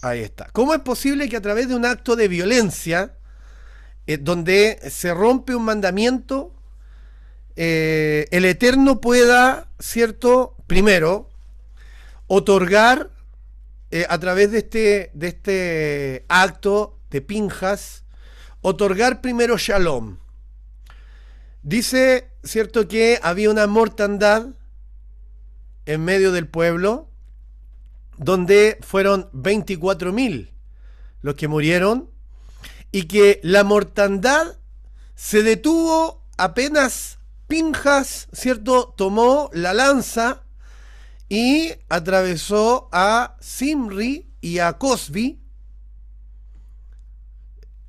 Ahí está. ¿Cómo es posible que a través de un acto de violencia, donde se rompe un mandamiento, el Eterno pueda, ¿cierto? Primero, otorgar a través de este acto de Pinjas, otorgar primero Shalom. Dice, ¿cierto?, que había una mortandad en medio del pueblo, donde fueron 24.000 los que murieron, y que la mortandad se detuvo apenas Pinjas, ¿cierto?, tomó la lanza y atravesó a Zimri y a Cosbi,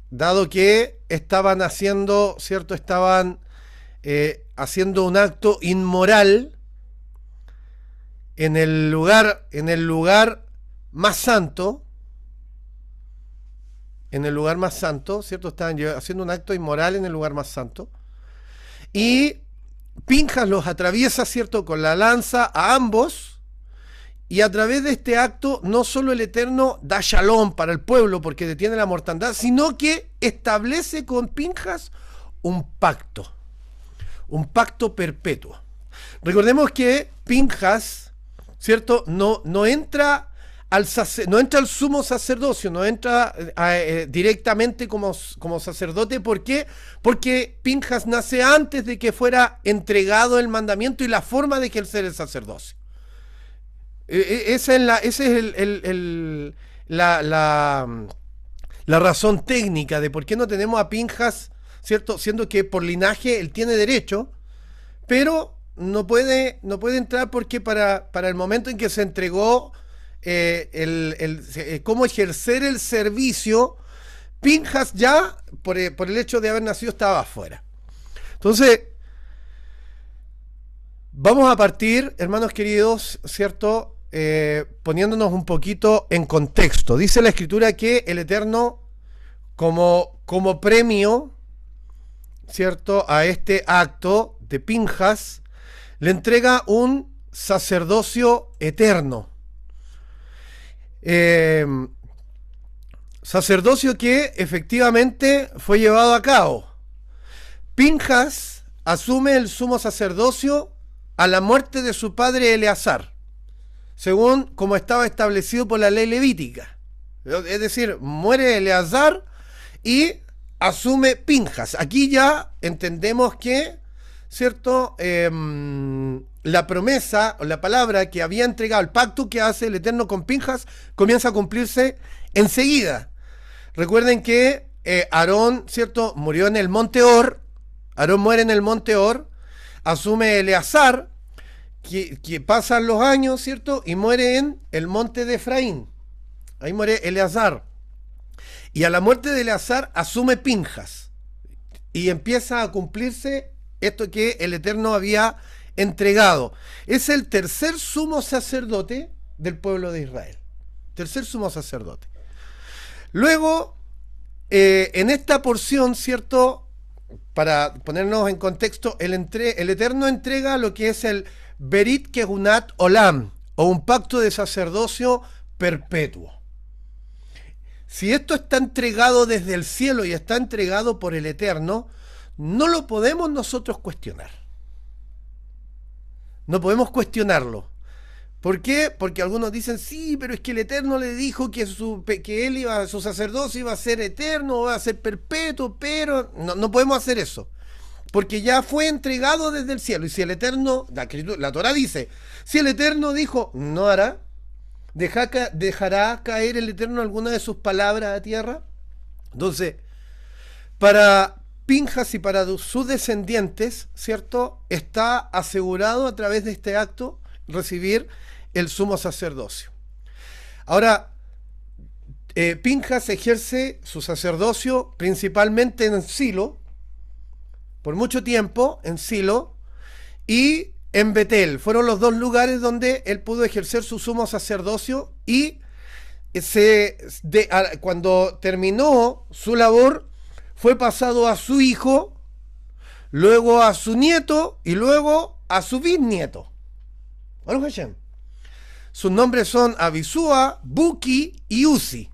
dado que estaban haciendo, ¿cierto?, haciendo un acto inmoral en el lugar más santo, ¿cierto? Estaban haciendo un acto inmoral en el lugar más santo. Y Pinjas los atraviesa, ¿cierto?, con la lanza a ambos. Y a través de este acto, no solo el Eterno da shalom para el pueblo porque detiene la mortandad, sino que establece con Pinjas un pacto perpetuo. Recordemos que Pinjas, ¿cierto?, no entra al sumo sacerdocio, no entra directamente como sacerdote. ¿Por qué? Porque Pinjas nace antes de que fuera entregado el mandamiento y la forma de ejercer el sacerdocio. Esa es la razón técnica de por qué no tenemos a Pinjas, ¿cierto? Siendo que por linaje él tiene derecho, pero no puede entrar porque para el momento en que se entregó cómo ejercer el servicio, Pinjas ya, por el hecho de haber nacido, estaba afuera. Entonces, vamos a partir, hermanos queridos, ¿cierto?, poniéndonos un poquito en contexto. Dice la Escritura que el Eterno, como premio, ¿cierto?, a este acto de Pinjas, le entrega un sacerdocio eterno. Sacerdocio que efectivamente fue llevado a cabo. Pinjas asume el sumo sacerdocio a la muerte de su padre Eleazar, según como estaba establecido por la ley levítica. Es decir, muere Eleazar y asume Pinjas. Aquí ya entendemos que, ¿cierto?, la promesa o la palabra que había entregado, el pacto que hace el Eterno con Pinjas, comienza a cumplirse enseguida. Recuerden que Aarón, ¿cierto?, murió en el monte Or. Aarón muere en el monte Or, asume Eleazar, que pasan los años, ¿cierto?, y muere en el monte de Efraín. Ahí muere Eleazar. Y a la muerte de Eleazar asume Pinjas. Y empieza a cumplirse esto que el Eterno había entregado. Es el tercer sumo sacerdote del pueblo de Israel. Tercer sumo sacerdote. Luego, en esta porción, ¿cierto?, para ponernos en contexto, el Eterno entrega lo que es el Berit Kehunat Olam, o un pacto de sacerdocio perpetuo. Si esto está entregado desde el cielo y está entregado por el Eterno, no lo podemos nosotros cuestionar. No podemos cuestionarlo. ¿Por qué? Porque algunos dicen, sí, pero es que el Eterno le dijo que su sacerdocio iba a ser eterno, iba a ser perpetuo, pero no podemos hacer eso. Porque ya fue entregado desde el cielo. Y si el Eterno, la Torá dice, si el Eterno dijo, no hará, ¿dejará caer el Eterno alguna de sus palabras a tierra? Entonces, para Pinjas y para sus descendientes, ¿cierto?, está asegurado a través de este acto recibir el sumo sacerdocio. Ahora, Pinjas ejerce su sacerdocio principalmente en Silo, por mucho tiempo en Silo, y en Betel. Fueron los dos lugares donde él pudo ejercer su sumo sacerdocio, y cuando terminó su labor, fue pasado a su hijo, luego a su nieto y luego a su bisnieto. Sus nombres son Abisúa, Buki y Uzi.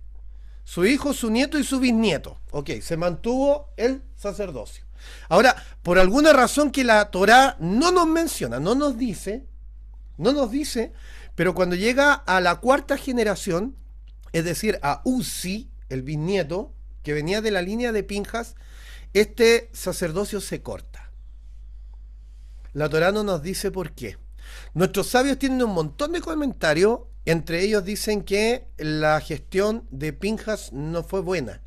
Su hijo, su nieto y su bisnieto. Ok, se mantuvo el sacerdocio. Ahora, por alguna razón que la Torá no nos menciona, no nos dice, pero cuando llega a la cuarta generación, es decir, a Uzi, el bisnieto, que venía de la línea de Pinjas, este sacerdocio se corta. La Torá no nos dice por qué. Nuestros sabios tienen un montón de comentarios, entre ellos dicen que la gestión de Pinjas no fue buena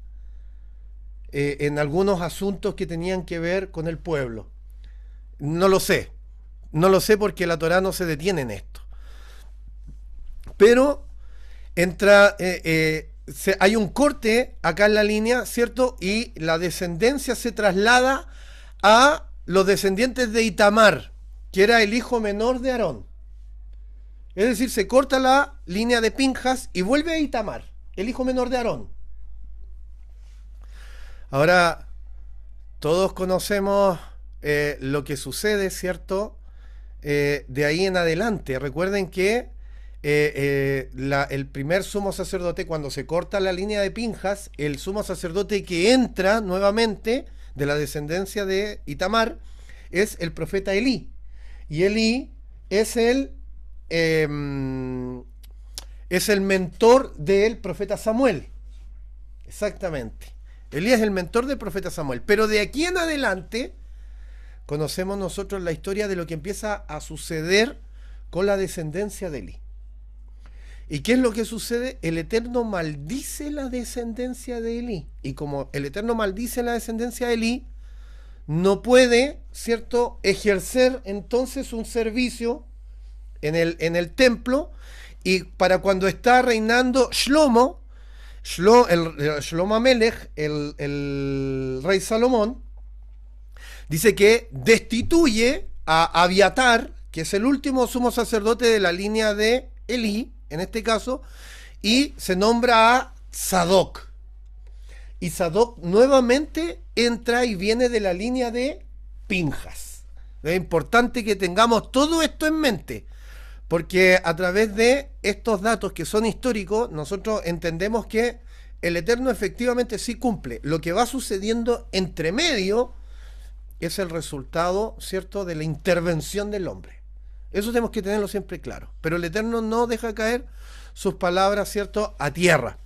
en algunos asuntos que tenían que ver con el pueblo. No lo sé porque la Torá no se detiene en esto. Pero hay un corte acá en la línea, ¿cierto? Y la descendencia se traslada a los descendientes de Itamar, que era el hijo menor de Aarón. Es decir, se corta la línea de Pinjas y vuelve a Itamar, el hijo menor de Aarón. Ahora, todos conocemos lo que sucede, ¿cierto? De ahí en adelante. Recuerden que el primer sumo sacerdote, cuando se corta la línea de Pinjas, el sumo sacerdote que entra nuevamente de la descendencia de Itamar es el profeta Elí. Y Elí es el mentor del profeta Samuel. Exactamente. Elí es el mentor del profeta Samuel. Pero de aquí en adelante conocemos nosotros la historia de lo que empieza a suceder con la descendencia de Elí. ¿Y qué es lo que sucede? El Eterno maldice la descendencia de Elí. Y como el Eterno maldice la descendencia de Elí, no puede, ¿cierto?, ejercer entonces un servicio en el templo. Y para cuando está reinando Shlomo Amelech, el rey Salomón, dice que destituye a Abiatar, que es el último sumo sacerdote de la línea de Elí, en este caso, y se nombra a Sadoc. Y Sadoc nuevamente entra y viene de la línea de Pinjas. Es importante que tengamos todo esto en mente, porque a través de estos datos que son históricos, nosotros entendemos que el Eterno efectivamente sí cumple. Lo que va sucediendo entre medio es el resultado, ¿cierto?, de la intervención del hombre. Eso tenemos que tenerlo siempre claro. Pero el Eterno no deja caer sus palabras, ¿cierto?, a tierra.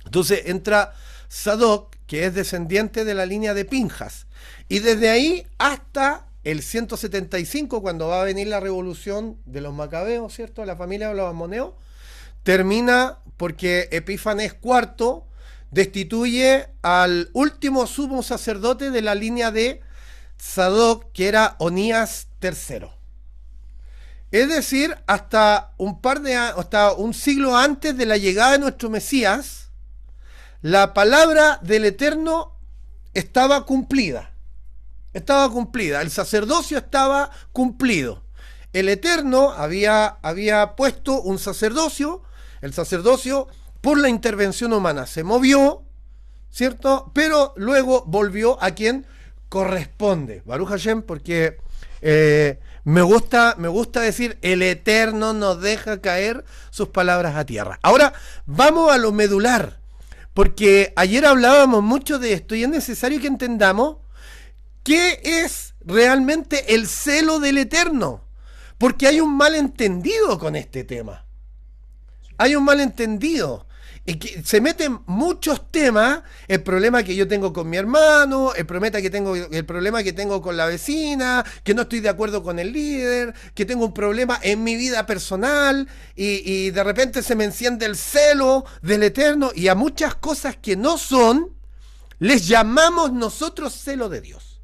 Entonces entra Sadoc, que es descendiente de la línea de Pinjas. Y desde ahí hasta el 175, cuando va a venir la revolución de los macabeos, ¿cierto?, la familia de los amoneos, termina porque Epífanes IV destituye al último sumo sacerdote de la línea de Sadoc, que era Onías III. Es decir, hasta un siglo antes de la llegada de nuestro Mesías, la palabra del Eterno estaba cumplida. El sacerdocio estaba cumplido. El Eterno había puesto un sacerdocio. El sacerdocio, por la intervención humana, se movió, ¿cierto? Pero luego volvió a quien corresponde. Baruch Hashem, porque me gusta decir, el Eterno no deja caer sus palabras a tierra. Ahora, vamos a lo medular, porque ayer hablábamos mucho de esto y es necesario que entendamos qué es realmente el celo del Eterno, porque hay un malentendido con este tema. Hay un malentendido. Y que se meten muchos temas, el problema que yo tengo con mi hermano, el problema que tengo con la vecina, que no estoy de acuerdo con el líder, que tengo un problema en mi vida personal, y de repente se me enciende el celo del Eterno, y a muchas cosas que no son, les llamamos nosotros celo de Dios.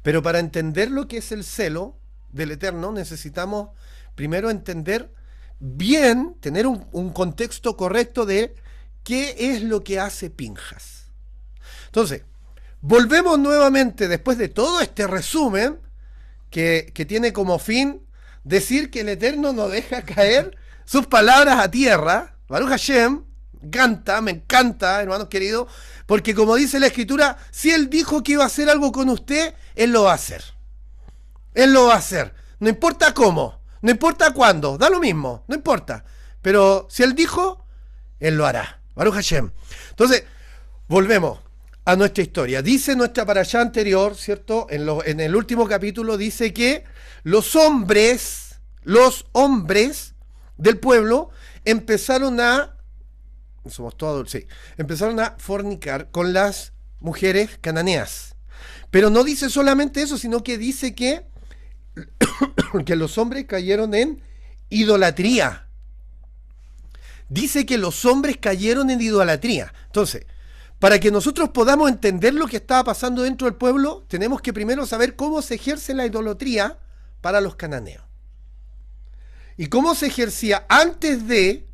Pero para entender lo que es el celo del Eterno, necesitamos primero entender bien, tener un contexto correcto de qué es lo que hace Pinjas. Entonces, volvemos nuevamente, después de todo este resumen, que tiene como fin decir que el Eterno no deja caer sus palabras a tierra. Baruch Hashem, me encanta, hermanos queridos, porque como dice la Escritura, si Él dijo que iba a hacer algo con usted, Él lo va a hacer. Él lo va a hacer. No importa cómo. No importa cuándo, da lo mismo, no importa. Pero si Él dijo, Él lo hará. Baruch Hashem. Entonces, volvemos a nuestra historia. Dice nuestra parashá anterior, ¿cierto? En el último capítulo dice que los hombres del pueblo empezaron a fornicar con las mujeres cananeas. Pero no dice solamente eso, sino que dice que los hombres cayeron en idolatría. Dice que los hombres cayeron en idolatría. Entonces, para que nosotros podamos entender lo que estaba pasando dentro del pueblo, tenemos que primero saber cómo se ejerce la idolatría para los cananeos. Y cómo se ejercía antes de,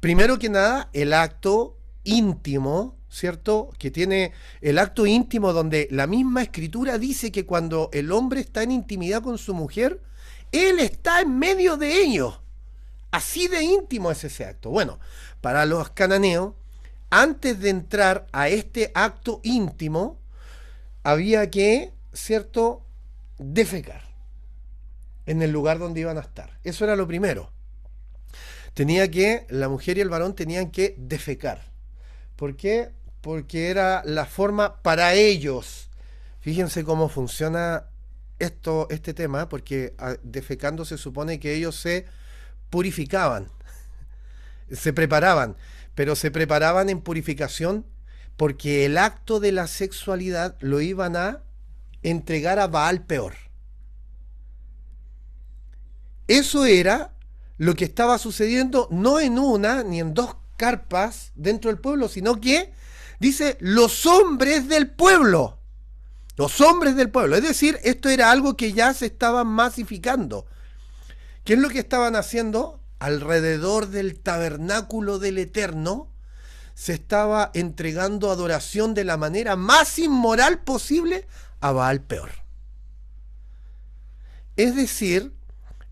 primero que nada, el acto íntimo, ¿cierto? Que tiene el acto íntimo donde la misma escritura dice que cuando el hombre está en intimidad con su mujer, él está en medio de ellos. Así de íntimo es ese acto. Bueno, para los cananeos, antes de entrar a este acto íntimo, había que, ¿cierto?, defecar en el lugar donde iban a estar. Eso era lo primero. La mujer y el varón tenían que defecar. ¿Por qué? Porque era la forma para ellos. Fíjense cómo funciona este tema, porque defecando se supone que ellos se purificaban, se preparaban, pero se preparaban en purificación porque el acto de la sexualidad lo iban a entregar a Baal Peor. Eso era lo que estaba sucediendo no en una ni en dos carpas dentro del pueblo, sino que dice los hombres del pueblo. Los hombres del pueblo. Es decir, esto era algo que ya se estaba masificando. ¿Qué es lo que estaban haciendo? Alrededor del tabernáculo del Eterno se estaba entregando adoración de la manera más inmoral posible a Baal Peor. Es decir,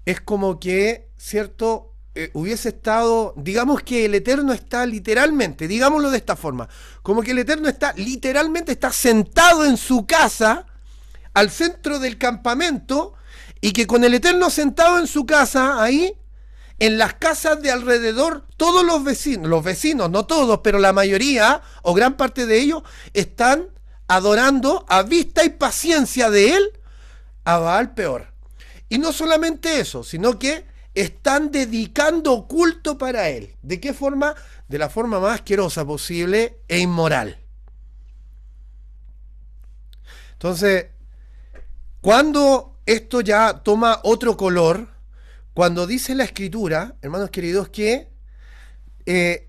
es como que, ¿cierto?, hubiese estado, digamos que el Eterno está literalmente, digámoslo de esta forma, como que el Eterno está literalmente, está sentado en su casa, al centro del campamento, y que con el Eterno sentado en su casa, ahí, en las casas de alrededor, todos los vecinos, no todos, pero la mayoría, o gran parte de ellos, están adorando a vista y paciencia de él, a Baal Peor. Y no solamente eso, sino que están dedicando culto para él. ¿De qué forma? De la forma más asquerosa posible e inmoral. Entonces, cuando esto ya toma otro color, cuando dice la escritura, hermanos queridos, que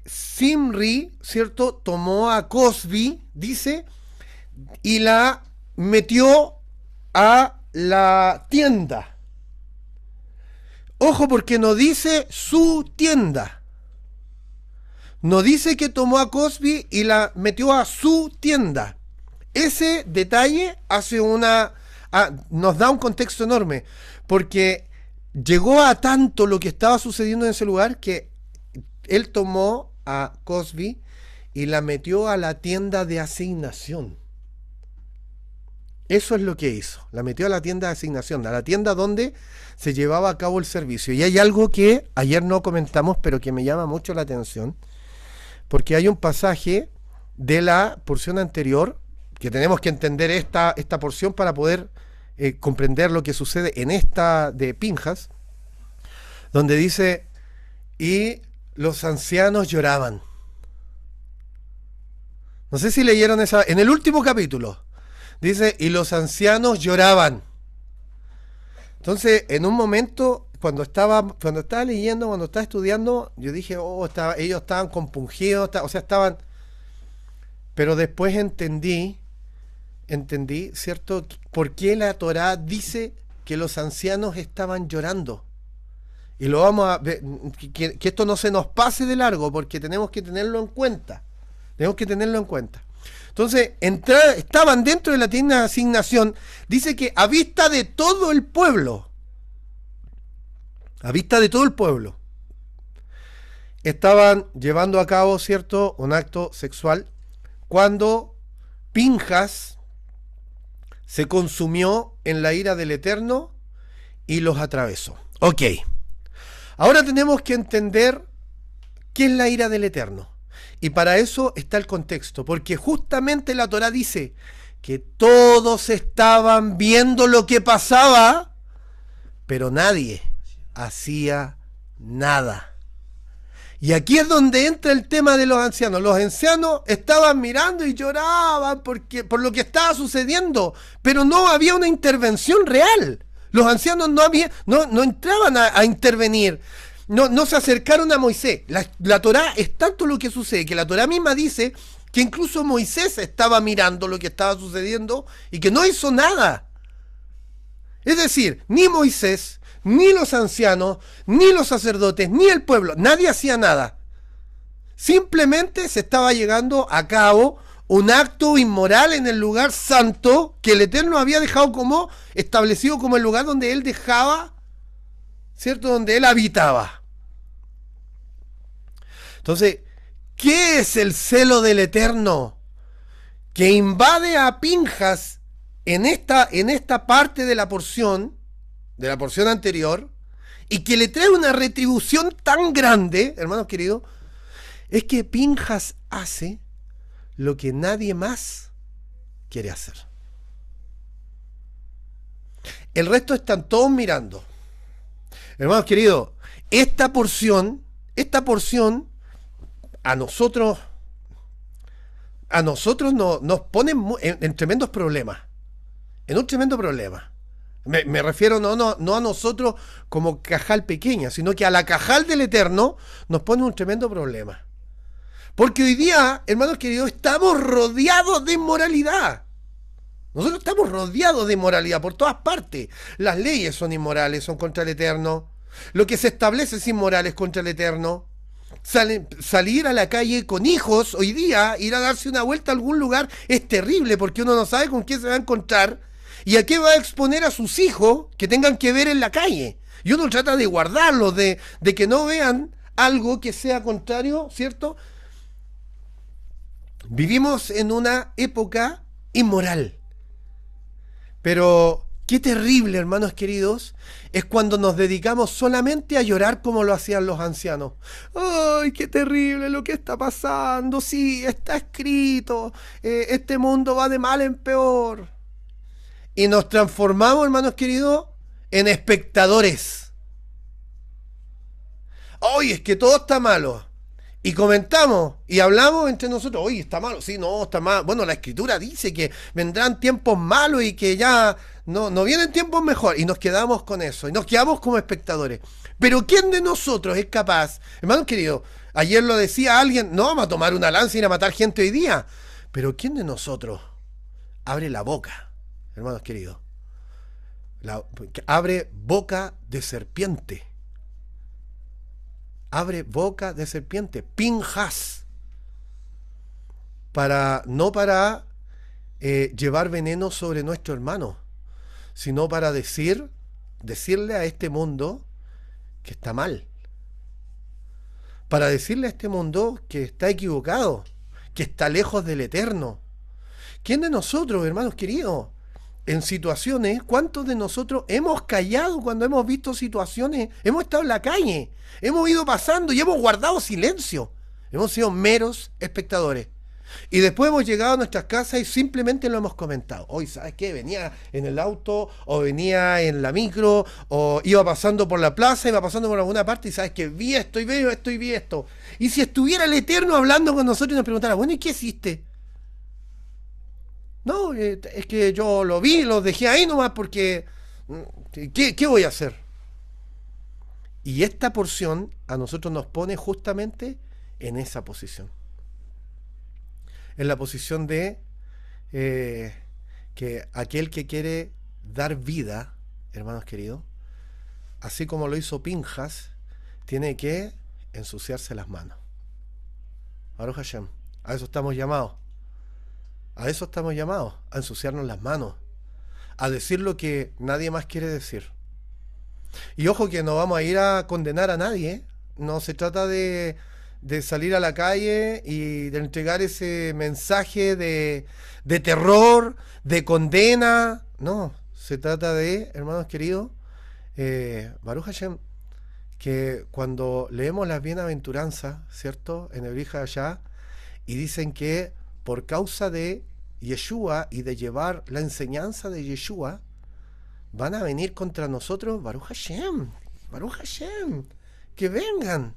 Zimri, ¿cierto?, tomó a Cosbi, dice, y la metió a la tienda. Ojo, porque no dice su tienda. No dice que tomó a Cosbi y la metió a su tienda. Ese detalle nos da un contexto enorme, porque llegó a tanto lo que estaba sucediendo en ese lugar que él tomó a Cosbi y la metió a la tienda de asignación. Eso es lo que hizo. La metió a la tienda de asignación, a la tienda donde se llevaba a cabo el servicio. Y hay algo que ayer no comentamos, pero que me llama mucho la atención, porque hay un pasaje de la porción anterior, que tenemos que entender esta porción para poder comprender lo que sucede en esta de Pinjas, donde dice, y los ancianos lloraban. No sé si leyeron esa, en el último capítulo. Dice, y los ancianos lloraban. Entonces, en un momento, cuando estaba leyendo, cuando estaba estudiando, yo dije, ellos estaban compungidos, estaban... Pero después entendí, ¿cierto?, por qué la Torá dice que los ancianos estaban llorando. Y lo vamos a ver, que esto no se nos pase de largo, porque tenemos que tenerlo en cuenta. Entonces, estaban dentro de la tienda de asignación, dice que a vista de todo el pueblo, estaban llevando a cabo, ¿cierto?, un acto sexual, cuando Pinjas se consumió en la ira del Eterno y los atravesó. Ok. Ahora tenemos que entender qué es la ira del Eterno. Y para eso está el contexto, porque justamente la Torá dice que todos estaban viendo lo que pasaba, pero nadie hacía nada. Y aquí es donde entra el tema de los ancianos. Los ancianos estaban mirando y lloraban por lo que estaba sucediendo, pero no había una intervención real. Los ancianos no entraban a intervenir. No se acercaron a Moisés. La Torá es tanto lo que sucede, que la Torá misma dice que incluso Moisés estaba mirando lo que estaba sucediendo y que no hizo nada. Es decir, ni Moisés, ni los ancianos, ni los sacerdotes, ni el pueblo, nadie hacía nada. Simplemente se estaba llevando a cabo un acto inmoral en el lugar santo que el Eterno había dejado como establecido como el lugar donde él dejaba, ¿cierto? Donde él habitaba. Entonces, ¿qué es el celo del Eterno? Que invade a Pinjas en esta parte de la porción anterior, y que le trae una retribución tan grande, hermanos queridos, es que Pinjas hace lo que nadie más quiere hacer. El resto están todos mirando. Hermanos queridos, esta porción a nosotros nos pone en tremendos problemas. En un tremendo problema. Me refiero no a nosotros como cajal pequeña, sino que a la cajal del Eterno nos pone un tremendo problema. Porque hoy día, hermanos queridos, estamos rodeados de inmoralidad. Nosotros estamos rodeados de inmoralidad por todas partes. Las leyes son inmorales, son contra el Eterno. Lo que se establece es inmoral, es contra el Eterno. Salir a la calle con hijos hoy día, ir a darse una vuelta a algún lugar, es terrible porque uno no sabe con quién se va a encontrar y a qué va a exponer a sus hijos que tengan que ver en la calle. Y uno trata de guardarlos, de que no vean algo que sea contrario, ¿cierto? Vivimos en una época inmoral. Pero qué terrible, hermanos queridos, es cuando nos dedicamos solamente a llorar como lo hacían los ancianos. ¡Ay, qué terrible lo que está pasando! Sí, está escrito. Este mundo va de mal en peor. Y nos transformamos, hermanos queridos, en espectadores. ¡Ay, es que todo está malo! Y comentamos y hablamos entre nosotros. Oye, está malo, sí, no, está mal. Bueno, la Escritura dice que vendrán tiempos malos y que ya no vienen tiempos mejores. Y nos quedamos con eso. Y nos quedamos como espectadores. Pero ¿quién de nosotros es capaz? Hermanos queridos, ayer lo decía alguien, no vamos a tomar una lanza y ir a matar gente hoy día. Pero ¿quién de nosotros abre la boca, hermanos queridos? Abre boca de serpiente. Abre boca de serpiente, Pinjas, no para llevar veneno sobre nuestro hermano, sino para decirle a este mundo que está mal, para decirle a este mundo que está equivocado, que está lejos del Eterno. ¿Quién de nosotros, hermanos queridos, en situaciones, cuántos de nosotros hemos callado cuando hemos visto situaciones, hemos estado en la calle, hemos ido pasando y hemos guardado silencio? Hemos sido meros espectadores. Y después hemos llegado a nuestras casas y simplemente lo hemos comentado. Hoy, ¿sabes qué? Venía en el auto, o venía en la micro, o iba pasando por la plaza, iba pasando por alguna parte y ¿sabes qué? Vi esto y veo esto y vi esto. Y si estuviera el Eterno hablando con nosotros y nos preguntara, bueno, ¿y qué hiciste? No, es que yo lo vi, lo dejé ahí nomás porque ¿qué voy a hacer? Y esta porción a nosotros nos pone justamente en esa posición. En la posición de que aquel que quiere dar vida, hermanos queridos, así como lo hizo Pinjas, tiene que ensuciarse las manos. Baruch Hashem, a eso estamos llamados. A eso estamos llamados, a ensuciarnos las manos, a decir lo que nadie más quiere decir. Y ojo que no vamos a ir a condenar a nadie, ¿eh? No se trata de salir a la calle y de entregar ese mensaje de terror, de condena. No, se trata de, hermanos queridos, Baruch Hashem, que cuando leemos las bienaventuranzas, ¿cierto? En el Brija allá, y dicen que por causa de Yeshua y de llevar la enseñanza de Yeshua, van a venir contra nosotros, Baruch Hashem, que vengan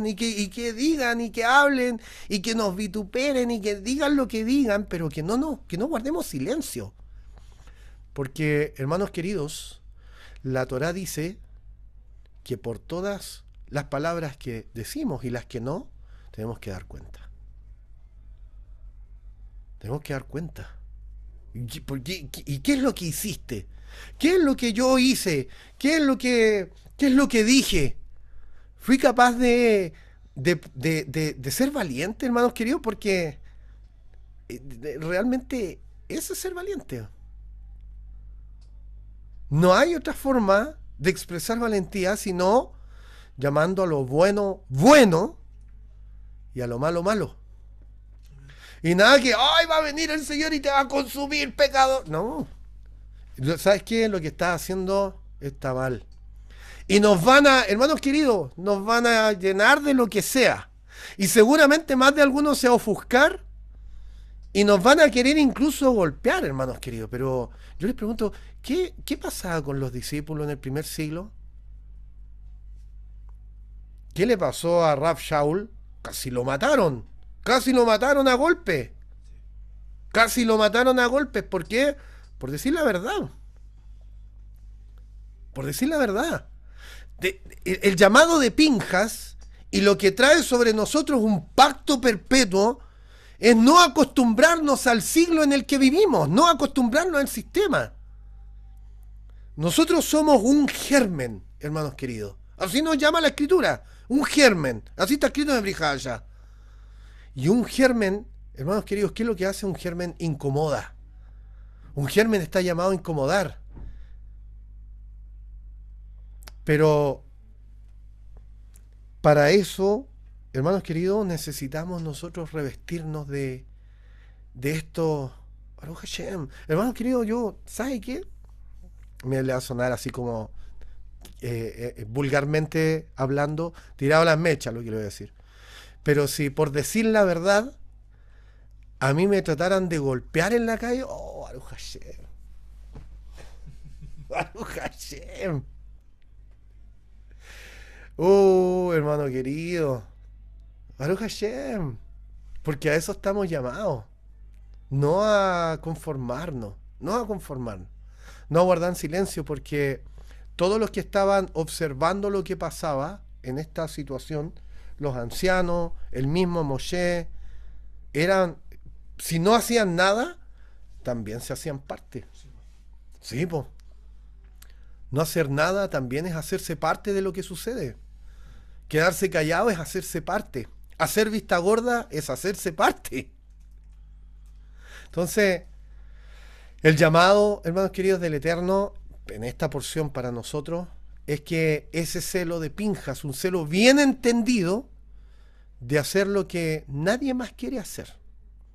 y que digan y que hablen y que nos vituperen y que digan lo que digan, pero que no guardemos silencio. Porque, hermanos queridos, la Torá dice que por todas las palabras que decimos y las que no, tenemos que dar cuenta. Tenemos que dar cuenta. ¿Y qué es lo que hiciste? ¿Qué es lo que yo hice? ¿Qué es lo que dije? Fui capaz de ser valiente, hermanos queridos, porque realmente eso es ser valiente. No hay otra forma de expresar valentía sino llamando a lo bueno, bueno, y a lo malo, malo. Y nada que, ¡ay, va a venir el Señor y te va a consumir, pecado! No. ¿Sabes qué? Lo que estás haciendo está mal. Y nos van a, hermanos queridos, nos van a llenar de lo que sea. Y seguramente más de algunos se va a ofuscar y nos van a querer incluso golpear, hermanos queridos. Pero yo les pregunto, ¿qué pasaba con los discípulos en el primer siglo? ¿Qué le pasó a Rab Shaul? Casi lo mataron. Casi lo mataron a golpes. Casi lo mataron a golpes. ¿Por qué? Por decir la verdad. Por decir la verdad. El llamado de Pinjas y lo que trae sobre nosotros un pacto perpetuo es no acostumbrarnos al siglo en el que vivimos, no acostumbrarnos al sistema. Nosotros somos un germen, hermanos queridos. Así nos llama la escritura, un germen. Así está escrito en el Brihaya. Y un germen, hermanos queridos, ¿qué es lo que hace un germen? Incomoda. Un germen está llamado a incomodar. Pero para eso, hermanos queridos, necesitamos nosotros revestirnos de esto. Baruch Hashem. Hermanos queridos, yo, ¿sabe qué? Me le va a sonar así como vulgarmente hablando, tirado a las mechas lo que le voy a decir. Pero si por decir la verdad, a mí me trataran de golpear en la calle, oh, Baruch Hashem. Baruch Hashem. Hermano querido, Baruch Hashem, porque a eso estamos llamados, no a conformarnos, no a guardar silencio, porque todos los que estaban observando lo que pasaba en esta situación, los ancianos, el mismo Moshe, eran, si no hacían nada, también se hacían parte. Sí, pues. No hacer nada también es hacerse parte de lo que sucede. Quedarse callado es hacerse parte. Hacer vista gorda es hacerse parte. Entonces, el llamado, hermanos queridos, del Eterno, en esta porción para nosotros, es que ese celo de Pinjas, un celo bien entendido, de hacer lo que nadie más quiere hacer.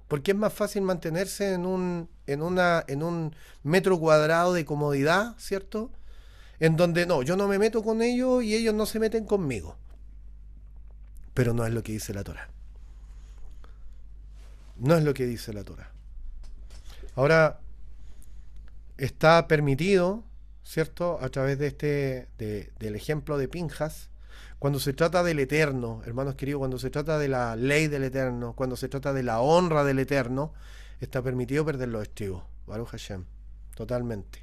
Porque es más fácil mantenerse en un metro cuadrado de comodidad, ¿cierto? En donde no, yo no me meto con ellos y ellos no se meten conmigo. Pero no es lo que dice la Torá. No es lo que dice la Torá. Ahora, está permitido, ¿cierto?, a través de del ejemplo de Pinjas, cuando se trata del Eterno, hermanos queridos, cuando se trata de la ley del Eterno, cuando se trata de la honra del Eterno, está permitido perder los estribos. Baruch Hashem. Totalmente.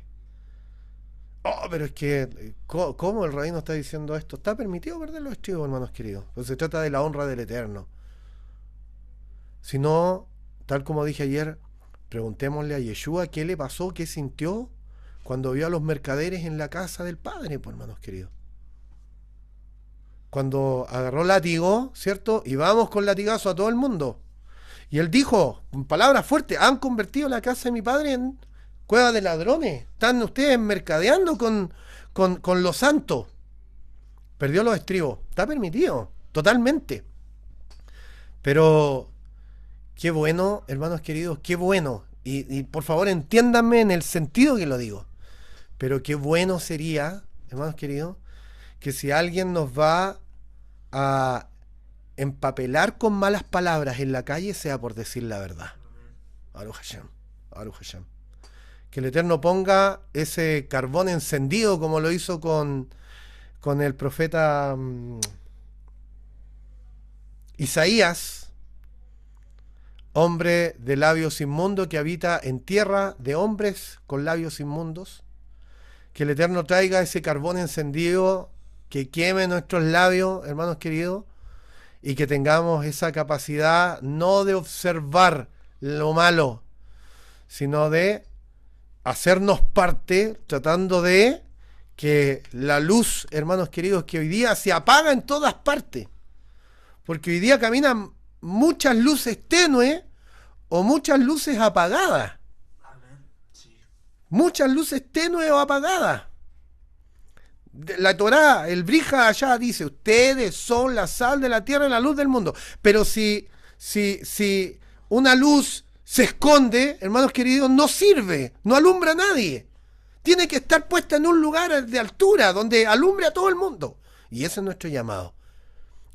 Oh, pero es que, ¿cómo el rabino está diciendo esto? Está permitido perder los estribos, hermanos queridos. Pues se trata de la honra del Eterno. Si no, tal como dije ayer, preguntémosle a Yeshua qué le pasó, qué sintió cuando vio a los mercaderes en la casa del Padre, pues, hermanos queridos. Cuando agarró látigo, ¿cierto? Y vamos con latigazo a todo el mundo. Y él dijo, en palabras fuertes, han convertido la casa de mi Padre en cueva de ladrones. Están ustedes mercadeando con los santos. Perdió los estribos. Está permitido, totalmente. Pero qué bueno, hermanos queridos, qué bueno. Y por favor entiéndanme en el sentido que lo digo. Pero qué bueno sería, hermanos queridos, que si alguien nos va a empapelar con malas palabras en la calle, sea por decir la verdad. Baruch Hashem, Baruch Hashem. Que el Eterno ponga ese carbón encendido como lo hizo con el profeta Isaías, hombre de labios inmundos que habita en tierra de hombres con labios inmundos. Que el Eterno traiga ese carbón encendido que queme nuestros labios, hermanos queridos, y que tengamos esa capacidad no de observar lo malo, sino de hacernos parte, tratando de que la luz, hermanos queridos, que hoy día se apaga en todas partes, porque hoy día caminan muchas luces tenues o muchas luces apagadas. Muchas luces tenues o apagadas. La Torá, el Brija allá dice, ustedes son la sal de la tierra y la luz del mundo. Pero si una luz se esconde, hermanos queridos, no sirve, no alumbra a nadie. Tiene que estar puesta en un lugar de altura, donde alumbre a todo el mundo. Y ese es nuestro llamado.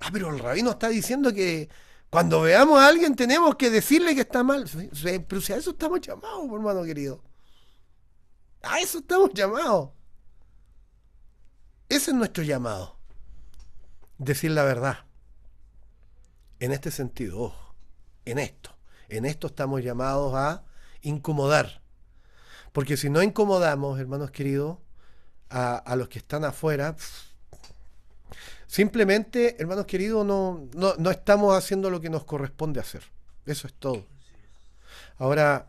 Ah, pero el rabino está diciendo que cuando veamos a alguien tenemos que decirle que está mal. Pero si a eso estamos llamados, hermano querido. A eso estamos llamados. Ese es nuestro llamado. Decir la verdad. En este sentido, ojo, en esto estamos llamados a incomodar. Porque si no incomodamos, hermanos queridos, a los que están afuera, simplemente, hermanos queridos, no estamos haciendo lo que nos corresponde hacer. Eso es todo. Ahora,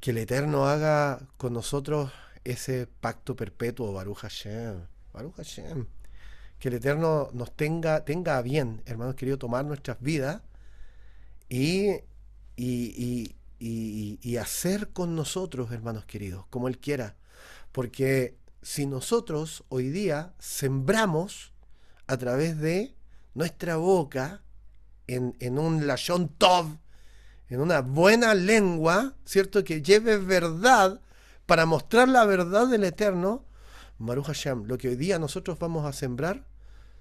que el Eterno haga con nosotros ese pacto perpetuo, Baruch Hashem, Baruch Hashem. Que el Eterno nos tenga a bien, hermanos queridos, tomar nuestras vidas y hacer con nosotros, hermanos queridos, como Él quiera. Porque si nosotros hoy día sembramos a través de nuestra boca, en un lashon tov, en una buena lengua, ¿cierto?, que lleve verdad para mostrar la verdad del Eterno, Baruch Hashem, lo que hoy día nosotros vamos a sembrar,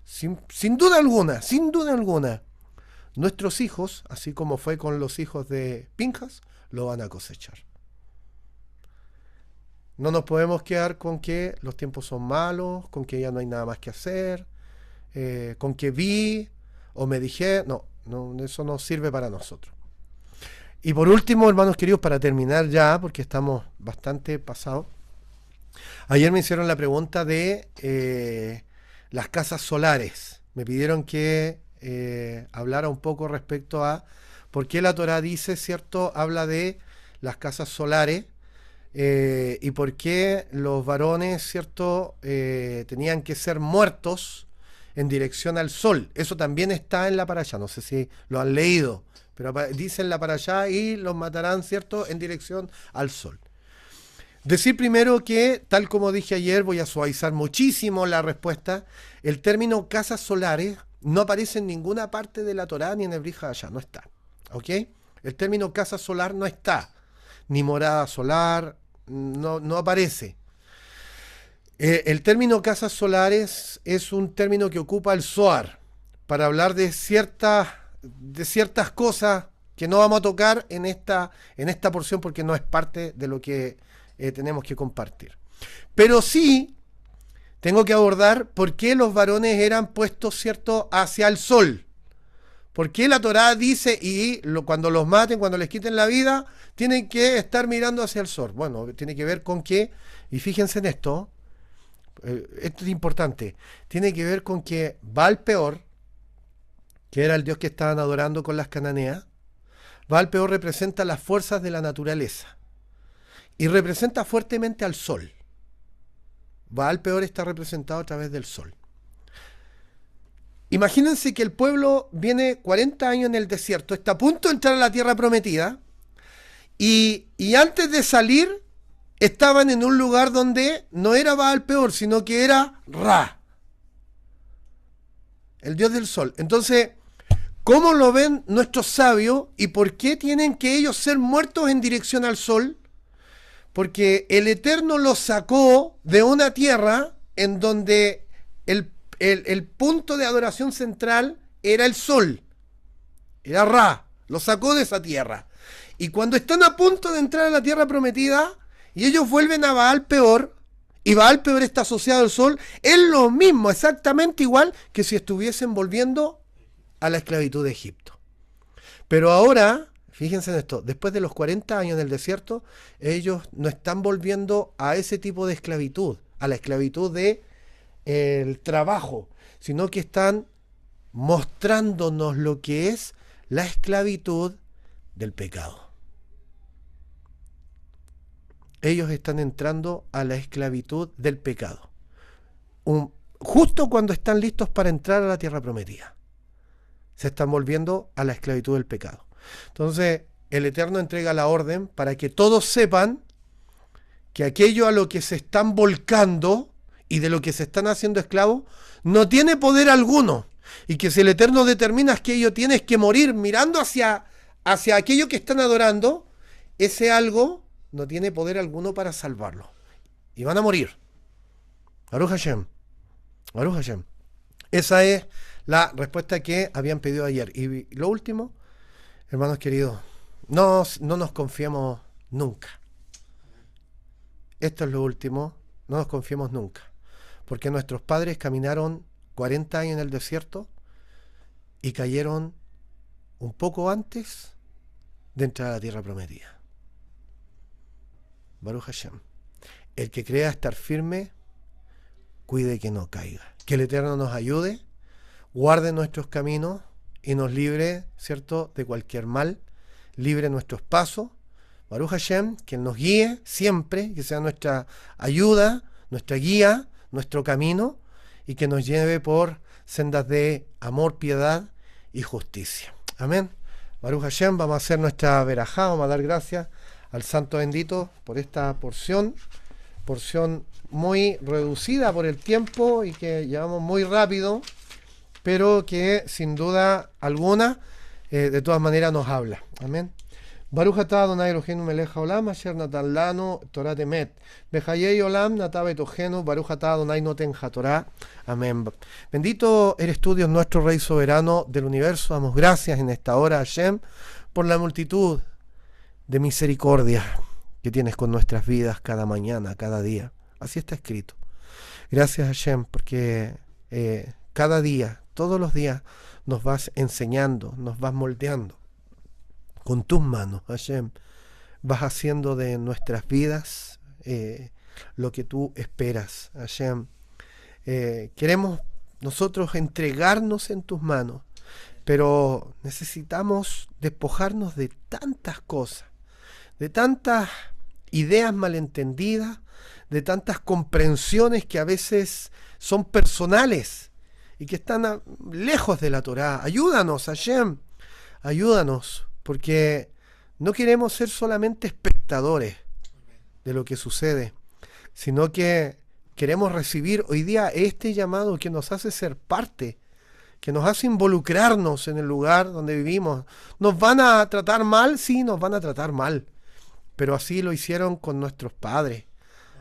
sin duda alguna, nuestros hijos, así como fue con los hijos de Pinjas, lo van a cosechar. No nos podemos quedar con que los tiempos son malos, con que ya no hay nada más que hacer, con que vi o me dije, no, eso no sirve para nosotros. Y por último, hermanos queridos, para terminar ya, porque estamos bastante pasados, ayer me hicieron la pregunta de las casas solares. Me pidieron que hablara un poco respecto a por qué la Torá dice, ¿cierto?, habla de las casas solares y por qué los varones, ¿cierto?, tenían que ser muertos en dirección al sol. Eso también está en la parashá, no sé si lo han leído, pero dicen la parashá y los matarán, ¿cierto?, en dirección al sol. Decir primero que, tal como dije ayer, voy a suavizar muchísimo la respuesta. El término casas solares no aparece en ninguna parte de la Torá ni en el Brija allá, no está. ¿Ok? El término casa solar no está, ni morada solar, no aparece. El término casas solares es un término que ocupa el Zohar para hablar de ciertas cosas que no vamos a tocar en esta porción porque no es parte de lo que tenemos que compartir. Pero sí tengo que abordar por qué los varones eran puestos, ¿cierto?, hacia el sol. ¿Por qué la Torá dice cuando los maten, cuando les quiten la vida, tienen que estar mirando hacia el sol? Bueno, tiene que ver con que, y fíjense en esto, esto es importante, tiene que ver con que Baal-peor, que era el dios que estaban adorando con las cananeas, Baal-peor representa las fuerzas de la naturaleza y representa fuertemente al sol. Baal-peor está representado a través del sol. Imagínense que el pueblo viene 40 años en el desierto, está a punto de entrar a la tierra prometida y antes de salir estaban en un lugar donde no era Baal-peor, sino que era Ra, el dios del sol. Entonces, ¿cómo lo ven nuestros sabios y por qué tienen que ellos ser muertos en dirección al sol? Porque el Eterno los sacó de una tierra en donde el punto de adoración central era el sol, era Ra, lo sacó de esa tierra. Y cuando están a punto de entrar a la tierra prometida, y ellos vuelven a Baal Peor, y Baal Peor está asociado al sol, es lo mismo, exactamente igual que si estuviesen volviendo a la esclavitud de Egipto. Pero ahora, fíjense en esto, después de los 40 años del desierto, ellos no están volviendo a ese tipo de esclavitud, a la esclavitud de el trabajo, sino que están mostrándonos lo que es la esclavitud del pecado. Ellos están entrando a la esclavitud del pecado, justo cuando están listos para entrar a la tierra prometida. Se están volviendo a la esclavitud del pecado. Entonces, el Eterno entrega la orden para que todos sepan que aquello a lo que se están volcando y de lo que se están haciendo esclavos no tiene poder alguno. Y que si el Eterno determina que ello tienes que morir mirando hacia aquello que están adorando, ese algo no tiene poder alguno para salvarlo. Y van a morir. Baruch Hashem. Baruch Hashem. Esa es la respuesta que habían pedido ayer. Y lo último, hermanos queridos, no nos confiemos nunca. Esto es lo último, no nos confiemos nunca. Porque nuestros padres caminaron 40 años en el desierto y cayeron un poco antes de entrar a la tierra prometida. Baruch Hashem. El que crea estar firme, cuide que no caiga. Que el Eterno nos ayude, guarde nuestros caminos y nos libre, ¿cierto?, de cualquier mal, libre nuestros pasos. Baruch Hashem, que Él nos guíe siempre, que sea nuestra ayuda, nuestra guía, nuestro camino, y que nos lleve por sendas de amor, piedad y justicia. Amén. Baruch Hashem, vamos a hacer nuestra verajá, vamos a dar gracias al Santo Bendito por esta porción muy reducida por el tiempo y que llevamos muy rápido, pero que sin duda alguna, de todas maneras nos habla. Amén. Baruch atah Adonai Eloheinu melech haolam asher natan lanu Torah emet bechayei olam natav betohenu Baruch atah Adonai noten haTorah. Amén. Bendito eres tú, Dios nuestro, Rey soberano del universo. Damos gracias en esta hora, Hashem, por la multitud de misericordia que tienes con nuestras vidas cada mañana, cada día. Así está escrito. Gracias, Hashem, porque cada día, todos los días, nos vas enseñando, nos vas moldeando. Con tus manos, Hashem, vas haciendo de nuestras vidas lo que tú esperas, Hashem. Queremos nosotros entregarnos en tus manos, pero necesitamos despojarnos de tantas cosas, de tantas ideas malentendidas, de tantas comprensiones que a veces son personales y que están lejos de la Torá. Ayúdanos, Hashem, ayúdanos, porque no queremos ser solamente espectadores de lo que sucede, sino que queremos recibir hoy día este llamado que nos hace ser parte, que nos hace involucrarnos en el lugar donde vivimos. ¿Nos van a tratar mal? Sí, nos van a tratar mal, pero así lo hicieron con nuestros padres,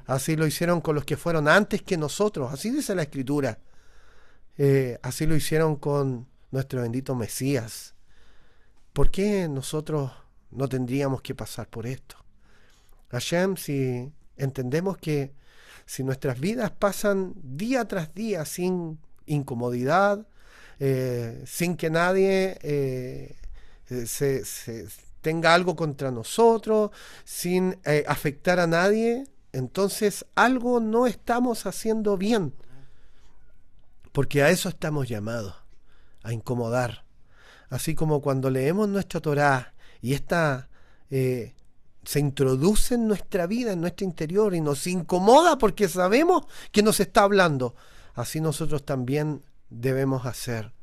así lo hicieron con los que fueron antes que nosotros, así dice la Escritura. Así lo hicieron con nuestro bendito Mesías. ¿Por qué nosotros no tendríamos que pasar por esto? Hashem, si entendemos que si nuestras vidas pasan día tras día sin incomodidad, sin que nadie tenga algo contra nosotros, sin afectar a nadie, entonces algo no estamos haciendo bien. Porque a eso estamos llamados, a incomodar. Así como cuando leemos nuestra Torá y esta se introduce en nuestra vida, en nuestro interior, y nos incomoda porque sabemos que nos está hablando, así nosotros también debemos hacer.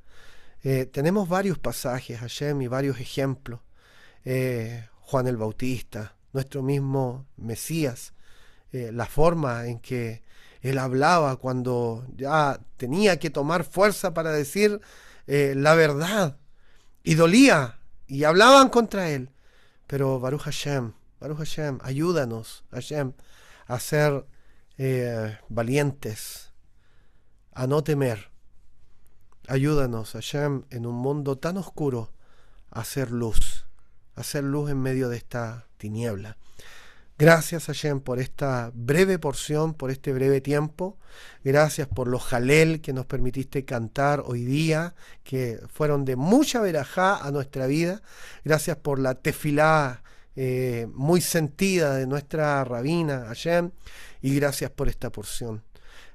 Tenemos varios pasajes, Hashem, y varios ejemplos. Juan el Bautista, nuestro mismo Mesías, la forma en que él hablaba cuando ya tenía que tomar fuerza para decir la verdad, y dolía, y hablaban contra él. Pero Baruch Hashem, ayúdanos, Hashem, a ser valientes, a no temer. Ayúdanos, Hashem, en un mundo tan oscuro, a hacer luz en medio de esta tiniebla. Gracias, Hashem, por esta breve porción, por este breve tiempo. Gracias por los jalel que nos permitiste cantar hoy día, que fueron de mucha verajá a nuestra vida. Gracias por la tefilá muy sentida de nuestra rabina, Hashem. Y gracias por esta porción.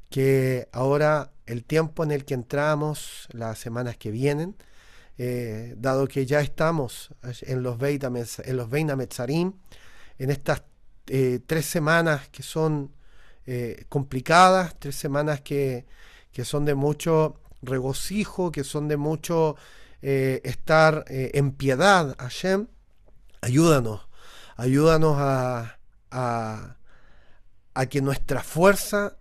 Que ahora, el tiempo en el que entramos, las semanas que vienen, dado que ya estamos en los Beit HaMetzarim, en estas 3 semanas que son complicadas, 3 semanas que son de mucho regocijo, que son de mucho estar en piedad, Hashem, ayúdanos a que nuestra fuerza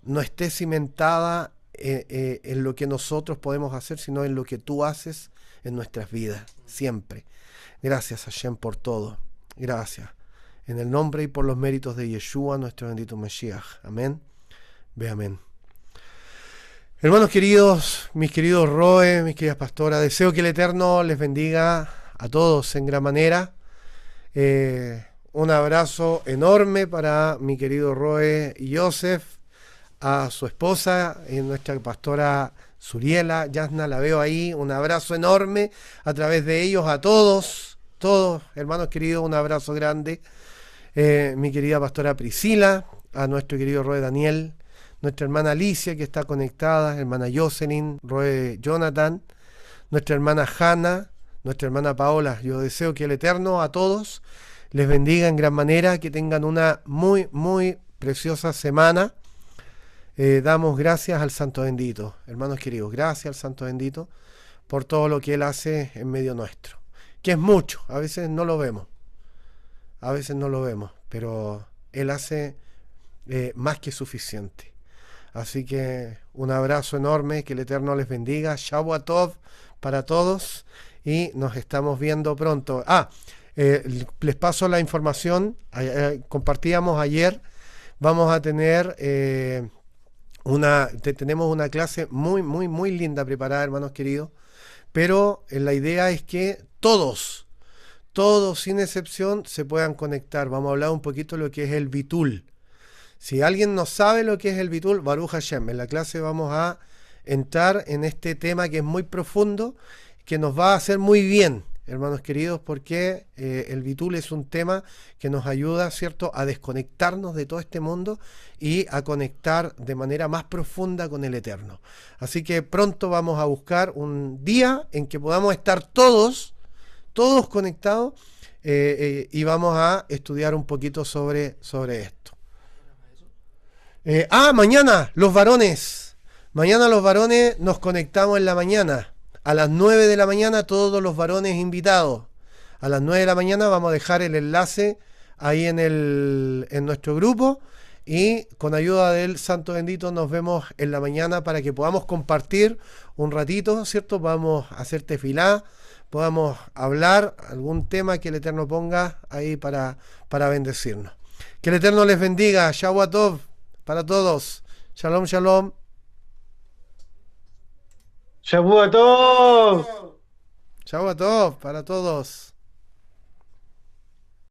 no esté cimentada en lo que nosotros podemos hacer, sino en lo que tú haces en nuestras vidas, siempre. Gracias, Hashem, por todo. Gracias. En el nombre y por los méritos de Yeshua, nuestro bendito Mashiach. Amén. Ve amén. Hermanos queridos, mis queridos Roe, mis queridas pastoras, deseo que el Eterno les bendiga a todos en gran manera. Un abrazo enorme para mi querido Roe y Yosef, a su esposa, nuestra pastora Suriela, Yasna, la veo ahí. Un abrazo enorme a través de ellos a todos, hermanos queridos, un abrazo grande. Mi querida pastora Priscila, a nuestro querido Roe Daniel, nuestra hermana Alicia que está conectada, hermana Jocelyn, Roe Jonathan, nuestra hermana Hanna, nuestra hermana Paola. Yo deseo que el Eterno a todos les bendiga en gran manera, que tengan una muy, muy preciosa semana. Damos gracias al Santo Bendito, hermanos queridos, gracias al Santo Bendito por todo lo que Él hace en medio nuestro, que es mucho, a veces no lo vemos, pero Él hace más que suficiente. Así que un abrazo enorme, que el Eterno les bendiga, Shabbat Tov para todos y nos estamos viendo pronto. Les paso la información, compartíamos ayer, vamos a tener... tenemos una clase muy, muy, muy linda preparada, hermanos queridos, pero la idea es que todos sin excepción se puedan conectar. Vamos a hablar un poquito de lo que es el Bitul. Si alguien no sabe lo que es el Bitul, Baruch Hashem, en la clase vamos a entrar en este tema que es muy profundo, que nos va a hacer muy bien, hermanos queridos, porque el Bitul es un tema que nos ayuda, ¿cierto?, a desconectarnos de todo este mundo y a conectar de manera más profunda con el Eterno. Así que pronto vamos a buscar un día en que podamos estar todos conectados y vamos a estudiar un poquito sobre esto. Mañana los varones nos conectamos en la mañana. A las 9 de la mañana todos los varones invitados. A las 9 de la mañana vamos a dejar el enlace ahí en nuestro grupo y con ayuda del Santo Bendito nos vemos en la mañana para que podamos compartir un ratito, ¿cierto? Vamos a hacer tefilá, podamos hablar algún tema que el Eterno ponga ahí para bendecirnos. Que el Eterno les bendiga. Shabbat Tov para todos. Shalom, shalom. Shavuot Tov. Shabbat Tov para todos.